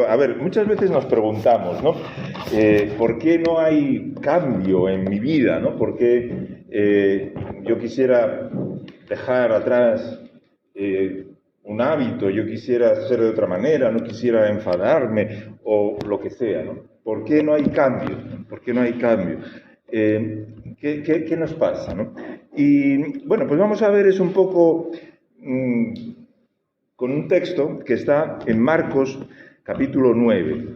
A ver, muchas veces nos preguntamos, ¿no? ¿Por qué no hay cambio en mi vida, ¿no? ¿Por qué yo quisiera dejar atrás un hábito, yo quisiera hacer de otra manera, no quisiera enfadarme o lo que sea, ¿no? ¿Por qué no hay cambio? ¿Por qué no hay cambio? ¿Qué nos pasa, ¿no? Y bueno, pues vamos a ver es un poco con un texto que está en Marcos capítulo 9.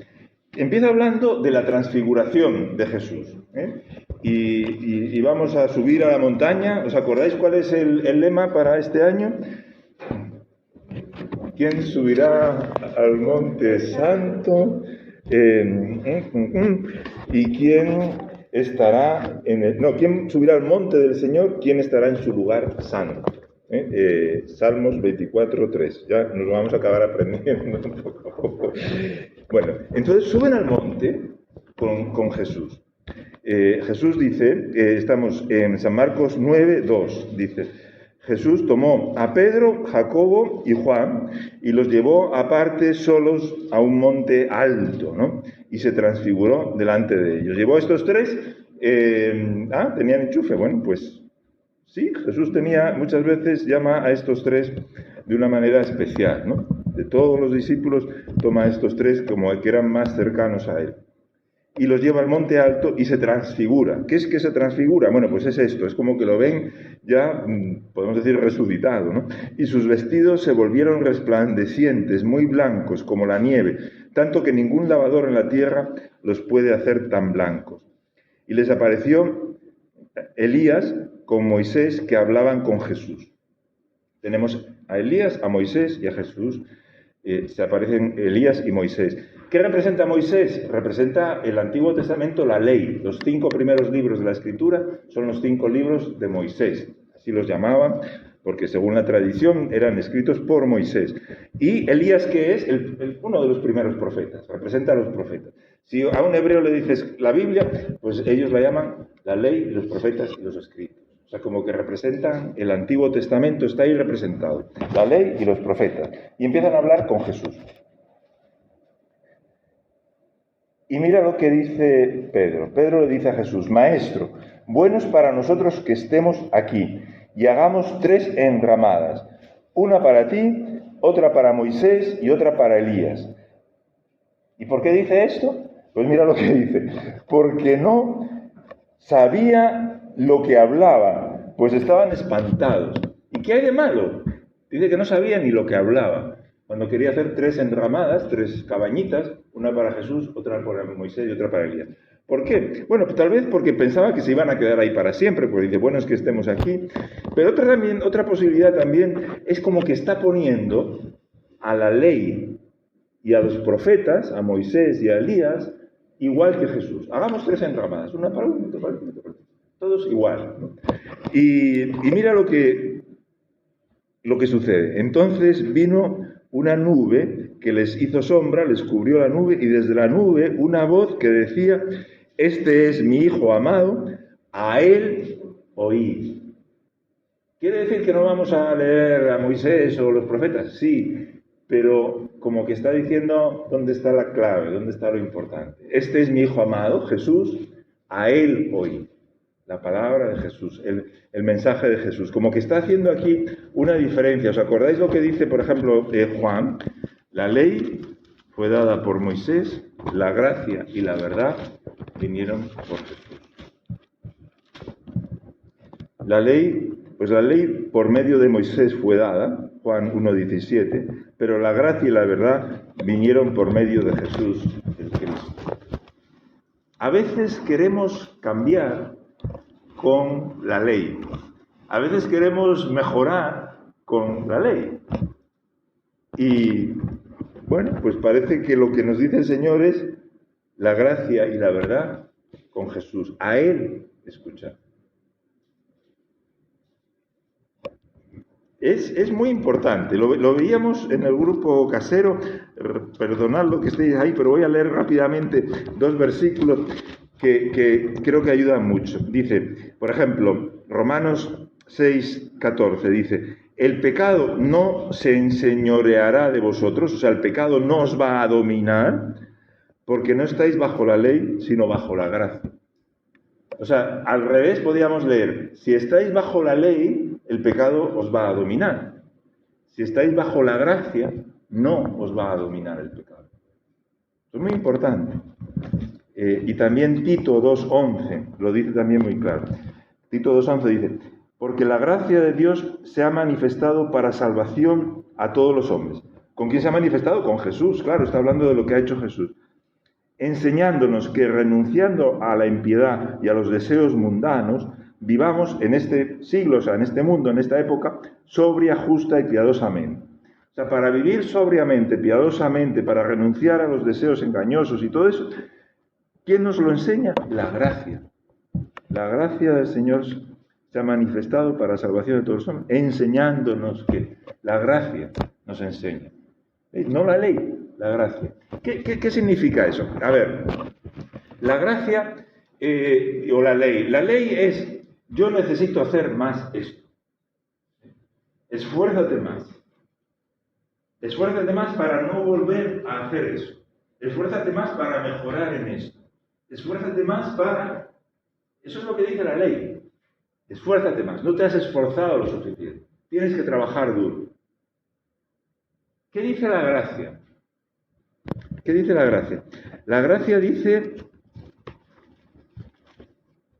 Empieza hablando de la transfiguración de Jesús, ¿eh? Y vamos a subir a la montaña. ¿Os acordáis cuál es el lema para este año? ¿Quién subirá al monte santo? ¿Y quién estará en el... No, ¿quién subirá al monte del Señor? ¿Quién estará en su lugar santo? Salmos 24:3. Ya nos vamos a acabar aprendiendo un poco. Bueno, entonces suben al monte con Jesús. Jesús dice, estamos en San Marcos 9:2, dice: Jesús tomó a Pedro, Jacobo y Juan y los llevó aparte solos a un monte alto, ¿no? Y se transfiguró delante de ellos. Llevó a estos tres, tenían enchufe. Bueno, pues sí, Jesús muchas veces llama a estos tres de una manera especial, ¿no? De todos los discípulos toma a estos tres como que eran más cercanos a él. Y los lleva al monte alto y se transfigura. ¿Qué es que se transfigura? Bueno, pues es esto, es como que lo ven ya, podemos decir, resucitado, ¿no? Y sus vestidos se volvieron resplandecientes, muy blancos como la nieve, tanto que ningún lavador en la tierra los puede hacer tan blancos. Y les apareció Elías con Moisés, que hablaban con Jesús. Tenemos a Elías, a Moisés y a Jesús. Se aparecen Elías y Moisés. ¿Qué representa Moisés? Representa el Antiguo Testamento, la ley. Los 5 primeros libros de la Escritura son los 5 libros de Moisés. Así los llamaban, porque según la tradición eran escritos por Moisés. Y Elías, ¿qué es? Uno de los primeros profetas. Representa a los profetas. Si a un hebreo le dices la Biblia, pues ellos la llaman la ley, los profetas y los escritos. O sea, como que representan el Antiguo Testamento, está ahí representado. La ley y los profetas. Y empiezan a hablar con Jesús. Y mira lo que dice Pedro. Pedro le dice a Jesús: Maestro, bueno es para nosotros que estemos aquí y hagamos 3 enramadas. Una para ti, otra para Moisés y otra para Elías. ¿Y por qué dice esto? Pues mira lo que dice. Porque no sabía lo que hablaba, pues estaban espantados. ¿Y qué hay de malo? Dice que no sabía ni lo que hablaba. Cuando quería hacer 3 enramadas, 3 cabañitas, una para Jesús, otra para Moisés y otra para Elías. ¿Por qué? Bueno, pues tal vez porque pensaba que se iban a quedar ahí para siempre, porque dice, bueno, es que estemos aquí. Pero otra posibilidad también es como que está poniendo a la ley y a los profetas, a Moisés y a Elías, igual que Jesús. Hagamos 3 enramadas, una para uno, otra para otro, todos igual, ¿no? Y mira lo que sucede. Entonces vino una nube que les hizo sombra, les cubrió la nube, y desde la nube una voz que decía: Este es mi Hijo amado, a él oíd. ¿Quiere decir que no vamos a leer a Moisés o los profetas? Sí, pero como que está diciendo dónde está la clave, dónde está lo importante. Este es mi Hijo amado, Jesús, a él oíd. La palabra de Jesús, el mensaje de Jesús. Como que está haciendo aquí una diferencia. ¿Os acordáis lo que dice, por ejemplo, Juan? La ley fue dada por Moisés, la gracia y la verdad vinieron por Jesús. La ley por medio de Moisés fue dada, Juan 1:17, pero la gracia y la verdad vinieron por medio de Jesús, el Cristo. A veces queremos cambiar con la ley. A veces queremos mejorar con la ley. Y bueno, pues parece que lo que nos dice el Señor es la gracia y la verdad con Jesús. A Él escuchar. Es muy importante. Lo veíamos en el grupo casero. Perdonadlo que estéis ahí, pero voy a leer rápidamente 2 versículos que creo que ayudan mucho. Dice, por ejemplo, Romanos 6:14, dice: el pecado no se enseñoreará de vosotros, o sea, el pecado no os va a dominar, porque no estáis bajo la ley, sino bajo la gracia. O sea, al revés podríamos leer, si estáis bajo la ley, el pecado os va a dominar. Si estáis bajo la gracia, no os va a dominar el pecado. Esto es muy importante. Y también Tito 2.11 lo dice también muy claro. Tito 2.11 dice, porque la gracia de Dios se ha manifestado para salvación a todos los hombres. ¿Con quién se ha manifestado? Con Jesús, claro, está hablando de lo que ha hecho Jesús. Enseñándonos que renunciando a la impiedad y a los deseos mundanos, vivamos en este siglo, o sea, en este mundo, en esta época, sobria, justa y piadosamente. O sea, para vivir sobriamente, piadosamente, para renunciar a los deseos engañosos y todo eso, ¿quién nos lo enseña? La gracia. La gracia del Señor se ha manifestado para la salvación de todos los hombres, enseñándonos que la gracia nos enseña. No la ley, la gracia. ¿Qué significa eso? A ver, la gracia o la ley. La ley es, yo necesito hacer más esto. Esfuérzate más. Esfuérzate más para no volver a hacer eso. Esfuérzate más para mejorar en esto. Esfuérzate más para... Eso es lo que dice la ley. Esfuérzate más. No te has esforzado lo suficiente. Tienes que trabajar duro. ¿Qué dice la gracia? ¿Qué dice la gracia? La gracia dice,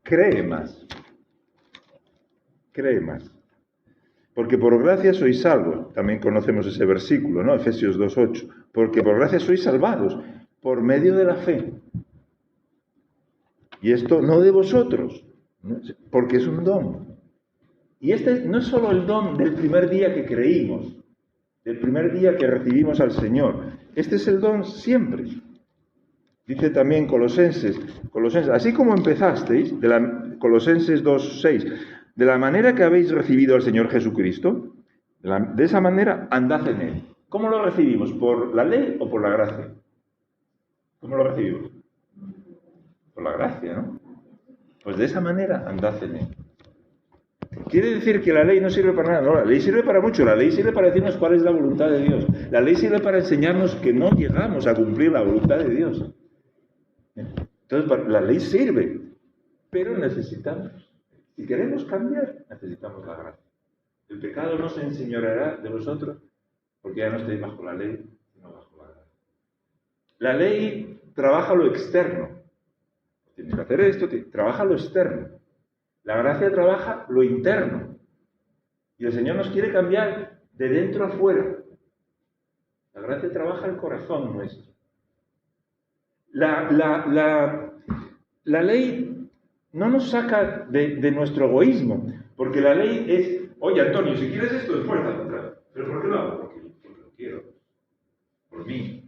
cree más. Cree más. Porque por gracia sois salvos. También conocemos ese versículo, ¿no? Efesios 2.8. Porque por gracia sois salvados, por medio de la fe. Y esto no de vosotros, ¿no? Porque es un don. Y este no es solo el don del primer día que creímos, del primer día que recibimos al Señor. Este es el don siempre. Dice también Colosenses, así como empezasteis, Colosenses 2.6, de la manera que habéis recibido al Señor Jesucristo, de esa manera andad en Él. ¿Cómo lo recibimos? ¿Por la ley o por la gracia? ¿Cómo lo recibimos? Por la gracia, ¿no? Pues de esa manera andad en Él. Quiere decir que la ley no sirve para nada. No, la ley sirve para mucho. La ley sirve para decirnos cuál es la voluntad de Dios. La ley sirve para enseñarnos que no llegamos a cumplir la voluntad de Dios. Entonces, la ley sirve, pero necesitamos. Si queremos cambiar, necesitamos la gracia. El pecado no se enseñoreará de vosotros porque ya no estáis bajo la ley, sino bajo la gracia. La ley trabaja lo externo. Tienes que hacer esto, trabaja lo externo. La gracia trabaja lo interno. Y el Señor nos quiere cambiar de dentro a fuera. La gracia trabaja el corazón nuestro. La ley no nos saca de nuestro egoísmo, porque la ley es, oye Antonio, si quieres esto, esfuérzate. ¿Pero por qué lo hago? Porque lo quiero. Por mí.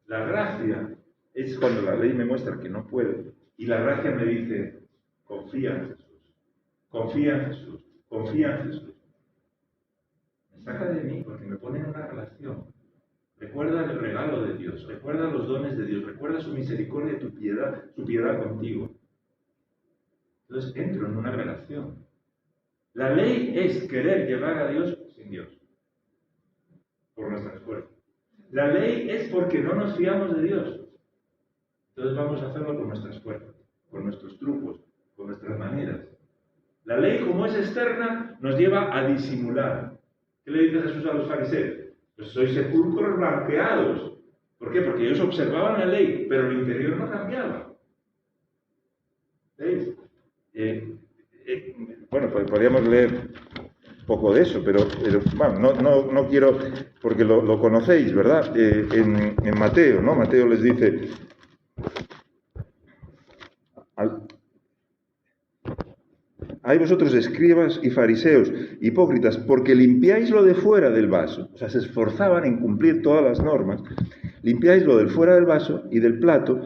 La gracia es cuando la ley me muestra que no puedo. Y la gracia me dice, confía en Jesús, confía en Jesús, confía en Jesús. Me saca de mí porque me pone en una relación. Recuerda el regalo de Dios, recuerda los dones de Dios, recuerda su misericordia, su piedad contigo. Entonces entro en una relación. La ley es querer llegar a Dios sin Dios, por nuestra esfuerzo. La ley es porque no nos fiamos de Dios. Entonces vamos a hacerlo con nuestras fuerzas, con nuestros trucos, con nuestras maneras. La ley, como es externa, nos lleva a disimular. ¿Qué le dice Jesús a los fariseos? Pues sois sepulcros blanqueados. ¿Por qué? Porque ellos observaban la ley, pero el interior no cambiaba. ¿Veis? Bueno, pues podríamos leer un poco de eso, pero bueno, no quiero, porque lo conocéis, ¿verdad? En Mateo, ¿no? Mateo les dice... Hay vosotros escribas y fariseos, hipócritas, porque limpiáis lo de fuera del vaso. O sea, se esforzaban en cumplir todas las normas. Limpiáis lo del fuera del vaso y del plato,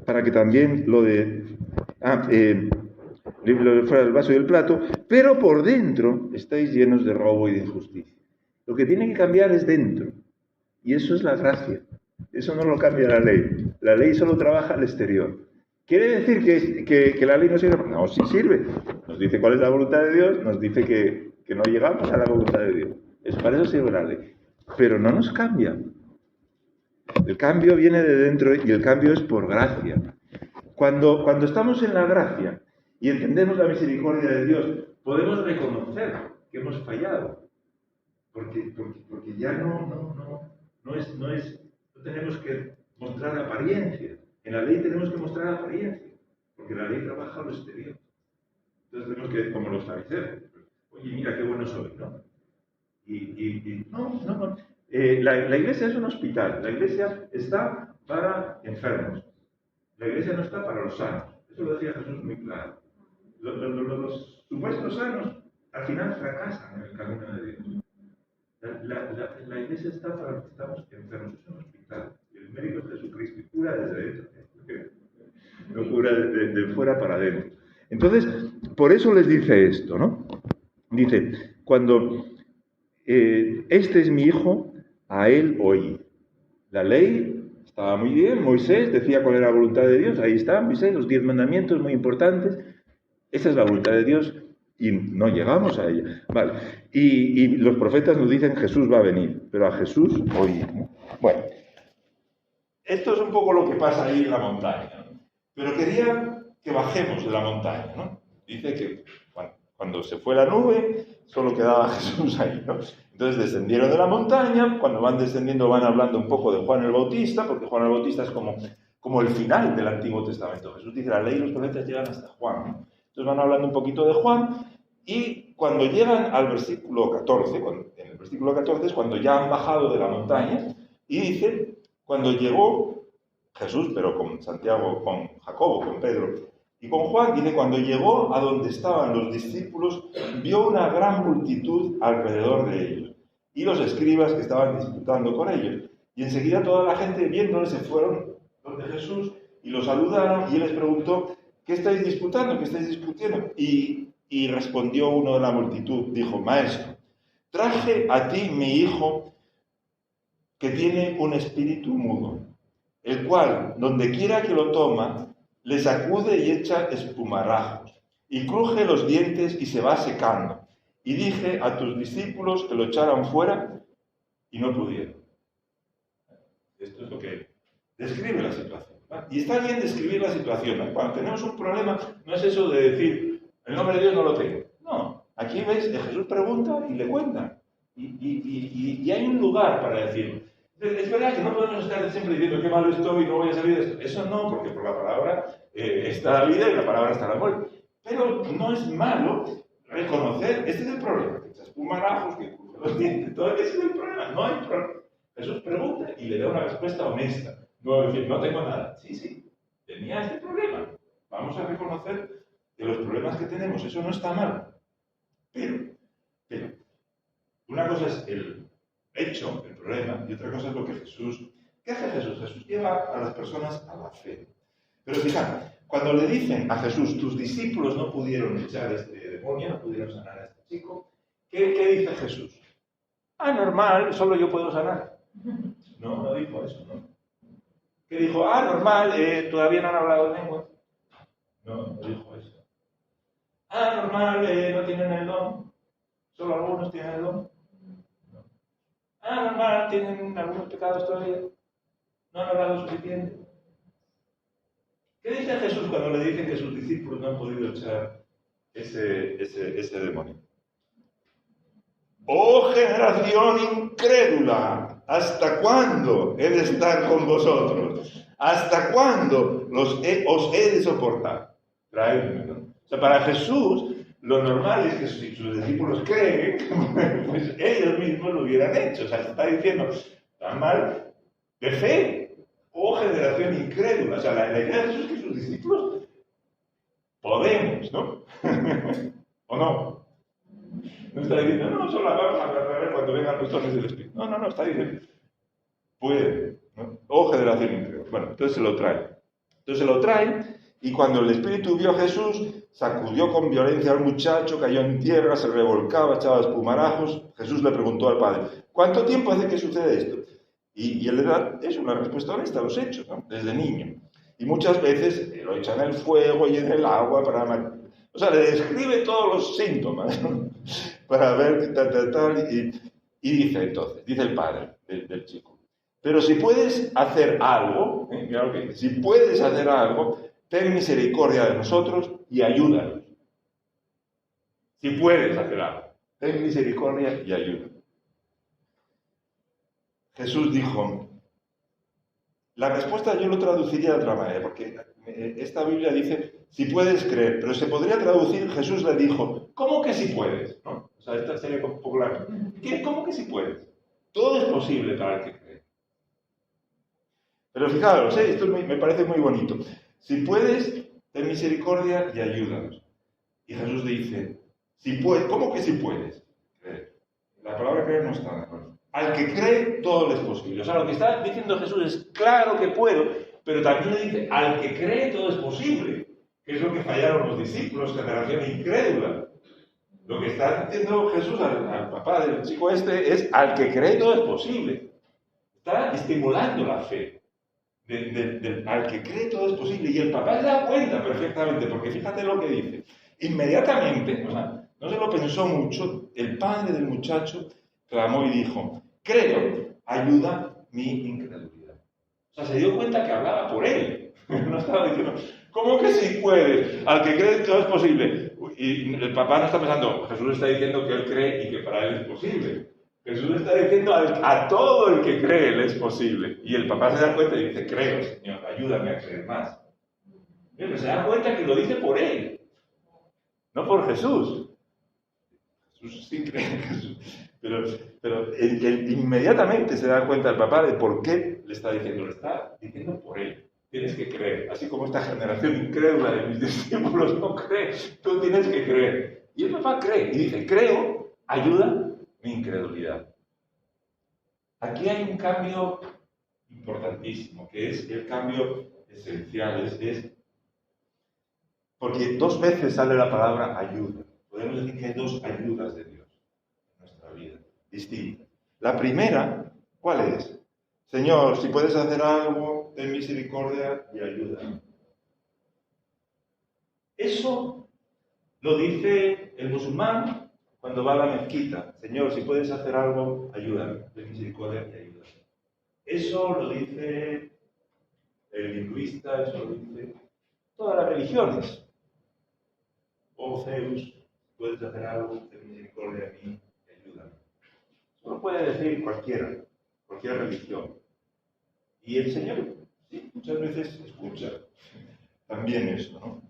para que también lo de fuera del vaso y del plato, pero por dentro estáis llenos de robo y de injusticia. Lo que tiene que cambiar es dentro. Y eso es la gracia. Eso no lo cambia la ley. La ley solo trabaja al exterior. ¿Quiere decir que la ley no sirve? No, sí sirve. Nos dice cuál es la voluntad de Dios, nos dice que no llegamos a la voluntad de Dios. Para eso sirve la ley. Pero no nos cambia. El cambio viene de dentro y el cambio es por gracia. Cuando estamos en la gracia y entendemos la misericordia de Dios, podemos reconocer que hemos fallado. Porque ya no tenemos que mostrar apariencia. En la ley tenemos que mostrar apariencia, porque la ley trabaja lo exterior. Entonces tenemos que, como los fariseos, oye, mira qué bueno soy, ¿no? No. La iglesia es un hospital. La iglesia está para enfermos. La iglesia no está para los sanos. Eso lo decía Jesús muy claro. Los supuestos sanos al final fracasan en el camino de Dios. La iglesia está para los que estamos enfermos. Es un hospital. El médico es Jesucristo y cura desde dentro. No cura de fuera para adentro. Entonces, por eso les dice esto, ¿no? Dice, cuando este es mi hijo, a él oí. La ley estaba muy bien, Moisés decía cuál era la voluntad de Dios, ahí está, Moisés, los 10 mandamientos muy importantes. Esa es la voluntad de Dios y no llegamos a ella. Vale. Y los profetas nos dicen Jesús va a venir, pero a Jesús oí. Bueno, esto es un poco lo que pasa ahí en la montaña, ¿no? Pero quería que bajemos de la montaña, ¿no? Dice que cuando se fue la nube, solo quedaba Jesús ahí, ¿no? Entonces descendieron de la montaña, cuando van descendiendo van hablando un poco de Juan el Bautista, porque Juan el Bautista es como el final del Antiguo Testamento. Jesús dice, la ley y los profetas llegan hasta Juan, ¿no? Entonces van hablando un poquito de Juan, y cuando llegan al versículo 14, en el versículo 14 es cuando ya han bajado de la montaña, y dice, cuando llegó Jesús, pero con Santiago, con Jacobo, con Pedro y con Juan, dice, cuando llegó a donde estaban los discípulos, vio una gran multitud alrededor de ellos, y los escribas que estaban disputando con ellos. Y enseguida toda la gente, viéndole, se fueron donde Jesús y lo saludaron, y él les preguntó, ¿qué estáis disputando? ¿Qué estáis discutiendo? Y respondió uno de la multitud, dijo, Maestro, traje a ti mi hijo que tiene un espíritu mudo, el cual, donde quiera que lo toma, le sacude y echa espumarajos, y cruje los dientes y se va secando. Y dije a tus discípulos que lo echaran fuera, y no pudieron. Esto es lo que describe la situación, ¿vale? Y está bien describir la situación, ¿no? Cuando tenemos un problema, no es eso de decir, el nombre de Dios no lo tengo. No, aquí veis que Jesús pregunta y le cuenta. Y hay un lugar para decirlo. Es verdad que no podemos estar siempre diciendo qué malo estoy y no voy a salir de esto. Eso no, porque por la palabra está la vida y la palabra está la muerte. Pero no es malo reconocer, este es el problema, que echas espumarajos, que cruje los dientes, todo ese es el problema, no hay problema. Jesús pregunta y le da una respuesta honesta. No decir, no tengo nada. Sí, tenía este problema. Vamos a reconocer que los problemas que tenemos, eso no está mal. Pero, una cosa es el hecho, el problema, y otra cosa es lo que Jesús... ¿Qué hace Jesús? Jesús lleva a las personas a la fe. Pero fijad, cuando le dicen a Jesús, tus discípulos no pudieron echar este demonio, no pudieron sanar a este chico, ¿qué dice Jesús? Normal, solo yo puedo sanar. No dijo eso, ¿no? ¿Qué dijo? Normal, todavía no han hablado en lengua. No dijo eso. Normal, no tienen el don. Solo algunos tienen el don. Normal, tienen algunos pecados todavía. No han hablado suficiente. ¿Qué dice Jesús cuando le dicen que sus discípulos no han podido echar ese demonio? ¡Oh generación incrédula! ¿Hasta cuándo he de estar con vosotros? ¿Hasta cuándo os he de soportar? Traedme, ¿no? O sea, para Jesús, lo normal es que si sus discípulos creen, pues ellos mismos lo hubieran hecho. O sea, está diciendo, está mal de fe. ¡Oh generación incrédula! O sea, la idea de Jesús es que sus discípulos podemos, ¿no? ¿O no? No está diciendo, no, solo vamos a ver cuando vengan los dones del Espíritu. No, está diciendo, puede, ¿no? ¡Oh generación incrédula! Bueno, entonces se lo traen, y cuando el Espíritu vio a Jesús, sacudió con violencia al muchacho, cayó en tierra, se revolcaba, echaba espumarajos. Jesús le preguntó al padre, ¿cuánto tiempo hace que sucede esto? Y él le da, es una respuesta honesta a los hechos, ¿no? Desde niño. Y muchas veces lo echa en el fuego y en el agua o sea, le describe todos los síntomas, ¿no? Para ver tal. Y dice entonces, dice el padre del chico, pero si puedes hacer algo, mira lo que dice, si puedes hacer algo, ten misericordia de nosotros y ayúdanos. Si puedes hacer algo, ten misericordia y ayúdanos. Jesús dijo, la respuesta yo lo traduciría de otra manera, porque esta Biblia dice, si puedes creer, pero se podría traducir, Jesús le dijo, ¿cómo que si puedes? ¿No? O sea, esta sería un poco larga. ¿Cómo que si puedes? Todo es posible para el que cree. Pero fijaros, esto me parece muy bonito. Si puedes, ten misericordia y ayúdanos. Y Jesús le dice, si puedes, ¿cómo que si puedes? Creer. La palabra creer no está de acuerdo. Al que cree, todo le es posible. O sea, lo que está diciendo Jesús es, claro que puedo, pero también le dice, al que cree, todo es posible. Que es lo que fallaron los discípulos, generación incrédula. Lo que está diciendo Jesús al papá del chico este es, al que cree, todo es posible. Está estimulando la fe. Al que cree, todo es posible. Y el papá se da cuenta perfectamente, porque fíjate lo que dice. Inmediatamente, o sea, no se lo pensó mucho, el padre del muchacho clamó y dijo, creo, ayuda mi incredulidad. O sea, se dio cuenta que hablaba por él. No estaba diciendo, ¿cómo que sí puede? Al que cree todo es posible. Y el papá no está pensando, Jesús está diciendo que él cree y que para él es posible. Jesús está diciendo a todo el que cree le es posible. Y el papá se da cuenta y dice, creo, Señor, ayúdame a creer más. Pero se da cuenta que lo dice por él, no por Jesús. Jesús sí cree en Jesús. Pero él inmediatamente se da cuenta el papá de por qué le está diciendo. Le está diciendo por él. Tienes que creer. Así como esta generación incrédula de mis discípulos no cree, tú tienes que creer. Y el papá cree y dice, creo, ayuda mi incredulidad. Aquí hay un cambio importantísimo, que es el cambio esencial. Porque 2 veces sale la palabra ayuda. Podemos decir que hay 2 ayudas de Dios en nuestra vida, distintas. La primera, ¿cuál es? Señor, si puedes hacer algo, ten misericordia y ayuda. Eso lo dice el musulmán cuando va a la mezquita. Señor, si puedes hacer algo, ayúdame, ten misericordia y ayuda. Eso lo dice el hinduista, eso lo dice todas las religiones. Oh Zeus, puedes hacer algo, ten misericordia de mí y ayúdame. Eso lo puede decir cualquier religión. Y el Señor, sí, muchas veces escucha también eso, ¿no?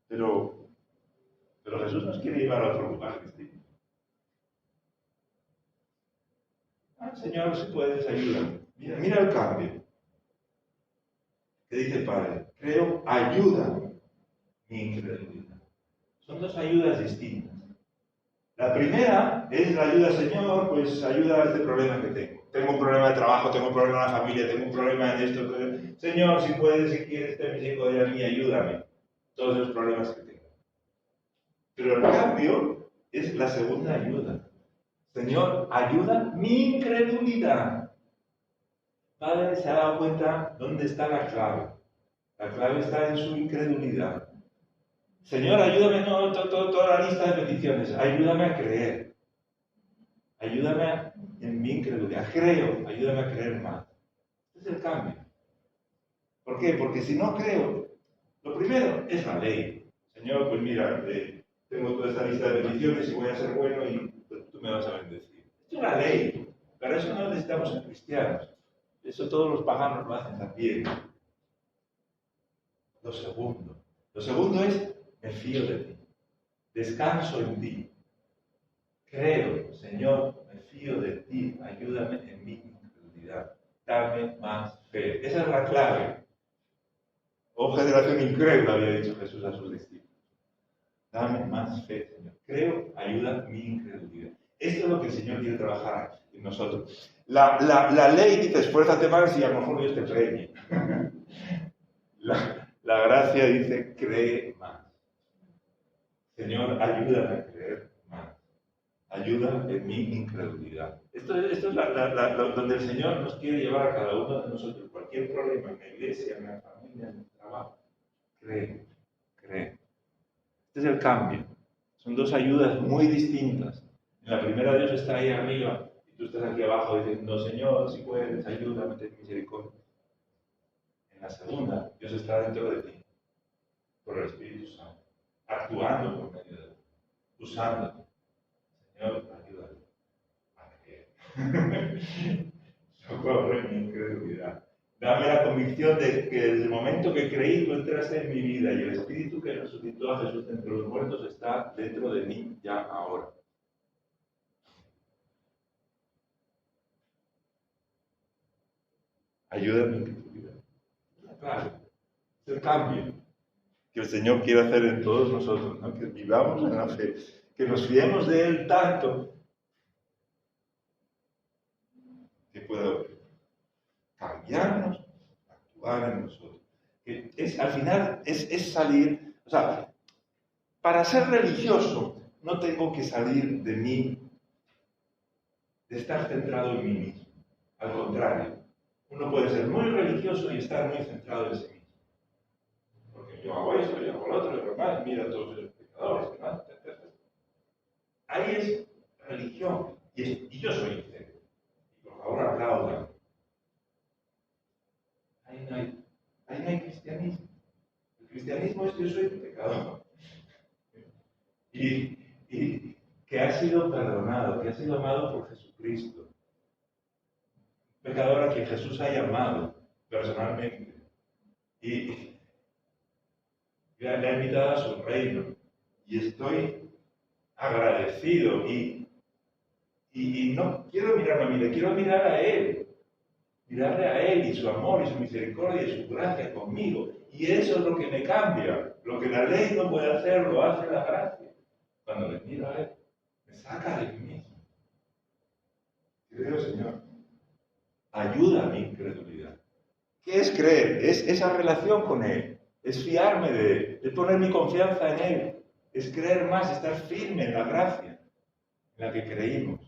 Pero Jesús nos quiere llevar a otro lugar distinto. Señor, si puedes, ayúdame. Mira el cambio. ¿Qué dice el Padre? Creo, ayuda mi incredulidad. Son 2 ayudas distintas. La primera es la ayuda, Señor, pues ayuda a este problema que tengo. Tengo un problema de trabajo, tengo un problema en la familia, tengo un problema en esto. Señor, si puedes, si quieres, ten misericordia de mí, ayúdame. Todos los problemas que tengo. Pero el cambio es la segunda ayuda. Señor, ayuda mi incredulidad. Padre se ha dado cuenta dónde está la clave. La clave está en su incredulidad. Señor, ayúdame, no, toda la lista de peticiones. Ayúdame a creer. Ayúdame en mi incredulidad. Creo, ayúdame a creer más. Este es el cambio. ¿Por qué? Porque si no creo, lo primero es la ley. Señor, pues mira, tengo toda esta lista de peticiones y voy a ser bueno y pues, tú me vas a bendecir. Esto es la ley. Para eso no necesitamos ser cristianos. Eso todos los paganos lo hacen también. Lo segundo es, me fío de ti. Descanso en ti. Creo, Señor, me fío de ti. Ayúdame en mi incredulidad. Dame más fe. Esa es la clave. Oh, generación incrédula, había dicho Jesús a sus discípulos. Dame más fe, Señor. Creo, ayuda mi incredulidad. Esto es lo que el Señor quiere trabajar en nosotros. La ley dice, esfuérzate más y a lo mejor Dios te premie. La gracia dice, cree más. Señor, ayúdame a creer más. ayuda en mi incredulidad. Esto es donde el Señor nos quiere llevar a cada uno de nosotros. Cualquier problema en la iglesia, en la familia, en el trabajo. Cree, cree. Este es el cambio. Son dos ayudas muy distintas. En la primera, Dios está ahí arriba y tú estás aquí abajo diciendo, Señor, si puedes, ayúdame, ten misericordia. En la segunda, Dios está dentro de ti, por el Espíritu Santo, actuando por medio de ti, usándote. Señor, ayúdame a creer. Socorro en mi incredulidad. Dame la convicción de que desde el momento que creí tú entraste en mi vida y el Espíritu que resucitó a Jesús de entre los muertos está dentro de mí ya ahora. Ayúdame en incredulidad. Claro, es el cambio que el Señor quiere hacer en todos nosotros, ¿no? Que vivamos en la fe, que nos fiemos de Él tanto que pueda cambiarnos, actuar en nosotros. Al final es salir, o sea, para ser religioso no tengo que salir de mí, de estar centrado en mí mismo. Al contrario, uno puede ser muy religioso y estar muy centrado en sí mismo. Porque yo hago esto, yo hago lo otro, y demás, mira a todos los pecadores, etc. Ahí es religión, y yo soy integro. Y por favor aplaudan. Ahí no hay cristianismo. El cristianismo es yo soy pecador. Y que ha sido perdonado, que ha sido amado por Jesucristo. Pecador a quien Jesús ha llamado personalmente. Y le ha invitado a su reino. Y estoy agradecido. Y no quiero mirarme a mí, le quiero mirar a Él. Mirarle a Él y su amor y su misericordia y su gracia conmigo. Y eso es lo que me cambia. Lo que la ley no puede hacer, lo hace la gracia. Cuando le miro a Él, me saca de mí mismo. Creo, Señor, ayuda a mi incredulidad. ¿Qué es creer? Es esa relación con Él. Es fiarme de Él. Es poner mi confianza en Él. Es creer más, estar firme en la gracia en la que creímos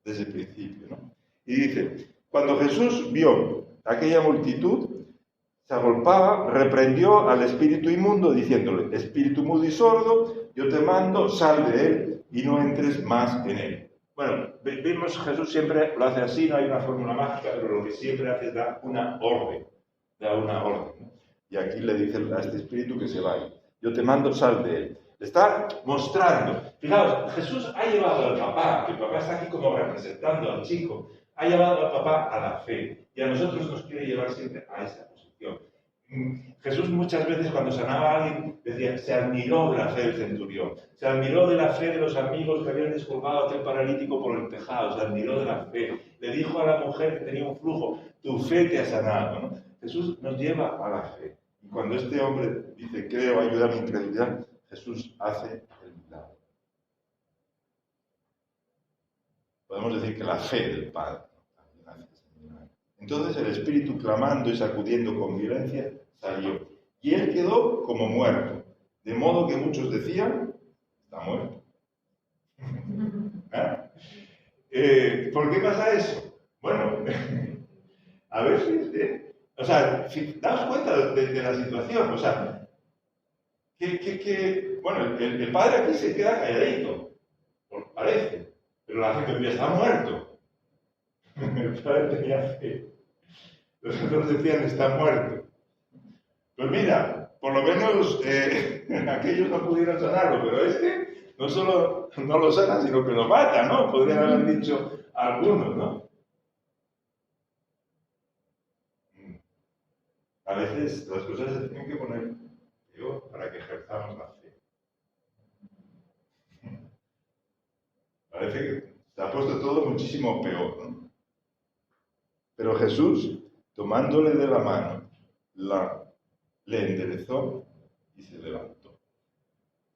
desde el principio, ¿no? Y dice, cuando Jesús vio aquella multitud, se agolpaba, reprendió al espíritu inmundo, diciéndole, espíritu mudo y sordo, yo te mando, sal de él y no entres más en él. Bueno, vimos Jesús siempre lo hace así, no hay una fórmula mágica, pero lo que siempre hace es dar una orden, ¿no? Y aquí le dice a este espíritu que se vaya. Yo te mando, sal de él. Le está mostrando. Fijaos, Jesús ha llevado al papá, que el papá está aquí como representando al chico, ha llevado al papá a la fe. Y a nosotros nos quiere llevar siempre a esa posición. Jesús muchas veces cuando sanaba a alguien decía, se admiró de la fe del centurión, se admiró de la fe de los amigos que habían descolgado a aquel paralítico por el tejado, se admiró de la fe. Le dijo a la mujer que tenía un flujo, tu fe te ha sanado, ¿no? Jesús nos lleva a la fe. Y cuando este hombre dice, creo, ayuda a mi incredulidad, Jesús hace el milagro. Podemos decir que la fe del Padre. Entonces el espíritu, clamando y sacudiendo con violencia, salió. Y él quedó como muerto. De modo que muchos decían, está muerto. ¿Por qué pasa eso? Bueno, a ver o sea, si daos cuenta de la situación. O sea, bueno, el padre aquí se queda calladito, parece. Pero la gente decía, está muerto. El padre tenía fe. Los otros decían, está muerto. Pues mira, por lo menos aquellos no pudieron sanarlo, pero este no solo no lo sana, sino que lo mata, ¿no? Podrían haber dicho algunos, ¿no? A veces las cosas se tienen que poner peor para que ejerzamos la fe. Parece que se ha puesto todo muchísimo peor, ¿no? Pero Jesús, tomándole de la mano, le enderezó y se levantó.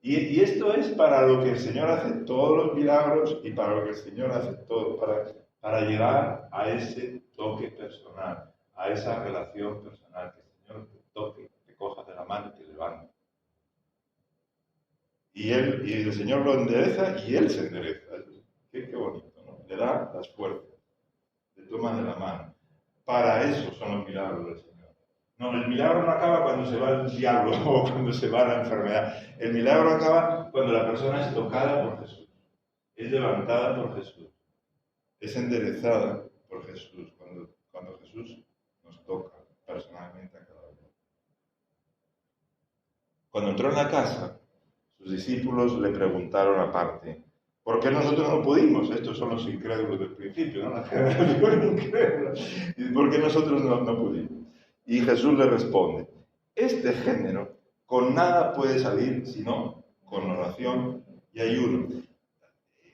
Y esto es para lo que el Señor hace todos los milagros y para lo que el Señor hace todo, para llegar a ese toque personal, a esa relación personal, que el Señor te toque, te coja de la mano y te levante. Y el Señor lo endereza y él se endereza. Qué bonito, ¿no? Le da las fuerzas, le toma de la mano. Para eso son los milagros del Señor. No, el milagro no acaba cuando se va el diablo o cuando se va la enfermedad. El milagro acaba cuando la persona es tocada por Jesús, es levantada por Jesús, es enderezada por Jesús, cuando Jesús nos toca personalmente a cada uno. Cuando entró en la casa, sus discípulos le preguntaron aparte, ¿por qué nosotros no pudimos? Estos son los incrédulos del principio, ¿no? La generación incrédula. ¿Y por qué nosotros no pudimos? Y Jesús le responde, este género con nada puede salir sino con oración y ayuno.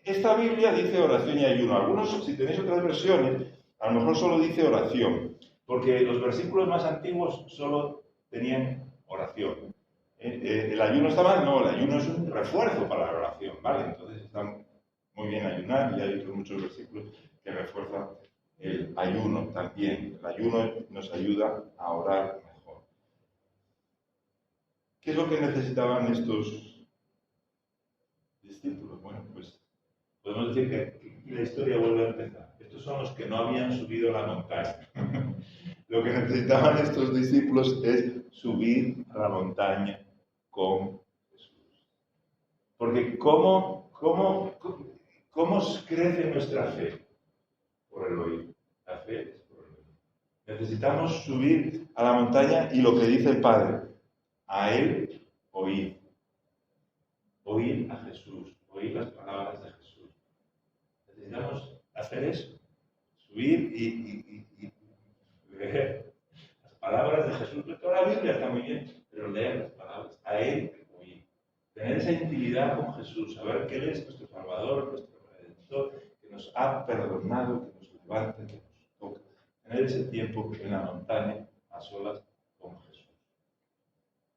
Esta Biblia dice oración y ayuno. Algunos, si tenéis otras versiones, a lo mejor solo dice oración, porque los versículos más antiguos solo tenían oración. ¿El ayuno está mal? No, el ayuno es un refuerzo para la oración, ¿vale? Entonces está muy bien ayunar y hay otros muchos versículos que refuerzan el ayuno también. El ayuno nos ayuda a orar mejor. ¿Qué es lo que necesitaban estos discípulos? Bueno, pues podemos decir que la historia vuelve a empezar. Estos son los que no habían subido la montaña. Lo que necesitaban estos discípulos es subir a la montaña con Jesús. Porque ¿cómo crece nuestra fe? Por el oír. La fe es por el oír. Necesitamos subir a la montaña y lo que dice el Padre, a Él oír. Oír a Jesús, oír las palabras de Jesús. Necesitamos hacer eso, subir y leer las palabras de Jesús. Toda la Biblia está muy bien, pero leer las palabras, a Él oír. Tener esa intimidad con Jesús, saber que Él es nuestro Salvador, nuestro Redentor, que nos ha perdonado, que nos levanta, que nos toca. Tener ese tiempo en la montaña, a solas con Jesús.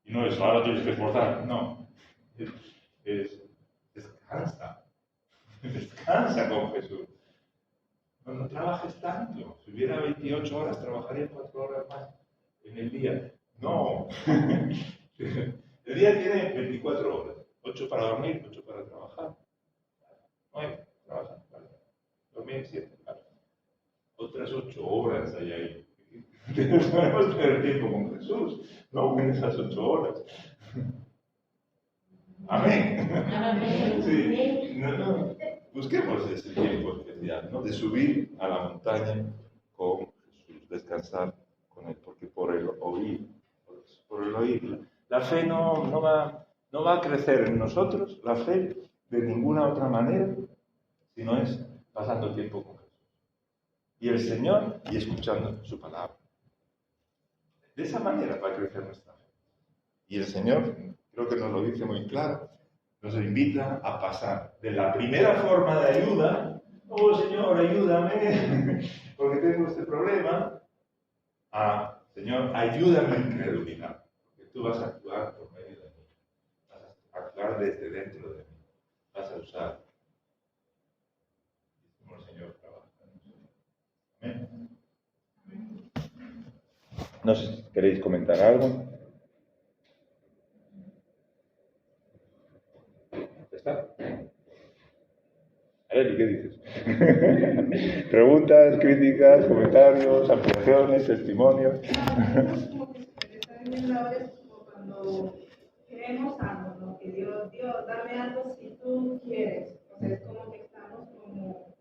Y no es, ahora tienes que esforzar, no. Descansa. Descansa con Jesús. No trabajes tanto. Si hubiera 28 horas, trabajaría 4 horas más en el día. No. El día tiene 24 horas. 8 para dormir, 8 para trabajar. 9, trabajar. Vale. Dormir 7. Vale. Otras 8 horas hay ahí. Tenemos que tener tiempo con Jesús. No en esas 8 horas. Amén. Sí. No. Busquemos ese tiempo especial, ¿no? De subir a la montaña con Jesús, descansar con Él, porque por el oír, la fe no va a crecer en nosotros, la fe de ninguna otra manera, si no es pasando tiempo con Jesús. Y el Señor, y escuchando su palabra. De esa manera va a crecer nuestra fe. Y el Señor, creo que nos lo dice muy claro, nos invita a pasar de la primera forma de ayuda, oh Señor, ayúdame, porque tengo este problema, a Señor, ayúdame en incredulidad, porque tú vas a actuar por medio de mí, vas a actuar desde dentro de mí, vas a usar. Como el Señor trabaja en nosotros. Amén. No sé si queréis comentar algo. ¿Está? A ver, ¿y qué dices? Preguntas, críticas, comentarios, ampliaciones, testimonios. Como que se está viendo ahora es como cuando queremos algo, ¿no? Que Dios, dame algo si tú quieres. O sea, es como que estamos como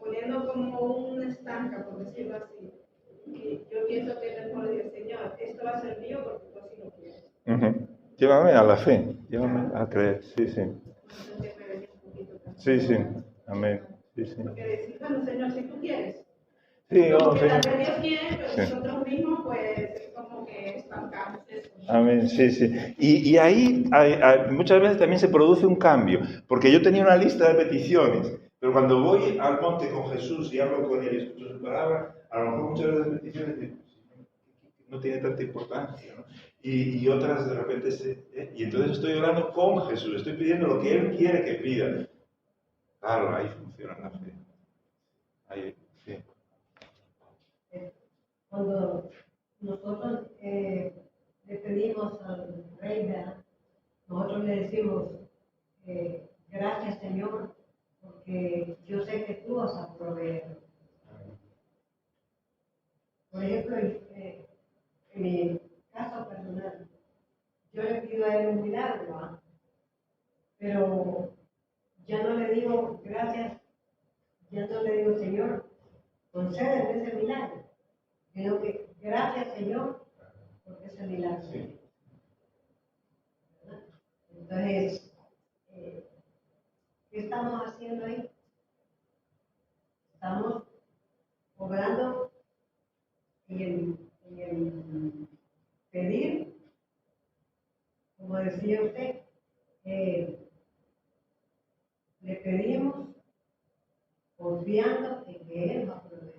poniendo como una estanca, por decirlo así. Y yo pienso que es mejor decir, Señor, esto va a ser mío porque tú así lo quieres. Llévame a la fe, llévame a creer, sí. Sí, amén, sí. Porque decir, bueno, Señor, si tú quieres. Sí, como que Señor. tal vez Dios quiere, pero Sí. nosotros mismos, pues, es como que estancamos eso. Amén, sí. Y ahí muchas veces también se produce un cambio, porque yo tenía una lista de peticiones, pero cuando voy al monte con Jesús y hablo con Él y escucho su palabra, a lo mejor muchas de las peticiones no tienen tanta importancia, ¿no? Y otras de repente y entonces estoy orando con Jesús, estoy pidiendo lo que Él quiere que pida. Claro, ahí funciona la fe. Ahí, sí. Cuando nosotros le pedimos al Rey, Nosotros le decimos, gracias Señor, porque yo sé que tú vas a proveer. Por ejemplo, en mi caso personal, yo le pido a él un milagro, ¿ah? Pero ya no le digo gracias, ya no le digo Señor, concédeme ese milagro, sino que gracias Señor, porque ese milagro. Sí. ¿Verdad? Entonces, ¿qué estamos haciendo ahí? Estamos obrando en el pedir, como decía usted, le pedimos confiando en que Él va a proveer.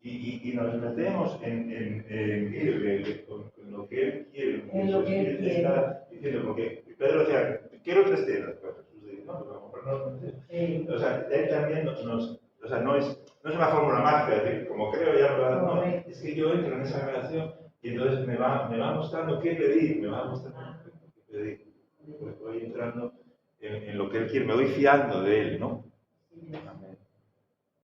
Sí. Y nos metemos en él, en lo que él quiere. En lo que él quiere. Está diciendo, porque Pedro decía, quiero 3 cenas. Pues Jesús dice, no, pues vamos a comprar no sé. Sí. O sea, él también o sea, no es una fórmula mágica, es decir, como creo ya me va a dar, no, es que yo entro en esa relación y entonces me va mostrando qué pedir, me va mostrando qué pedir. Pues voy entrando en lo que él quiere, me voy fiando de él, ¿no?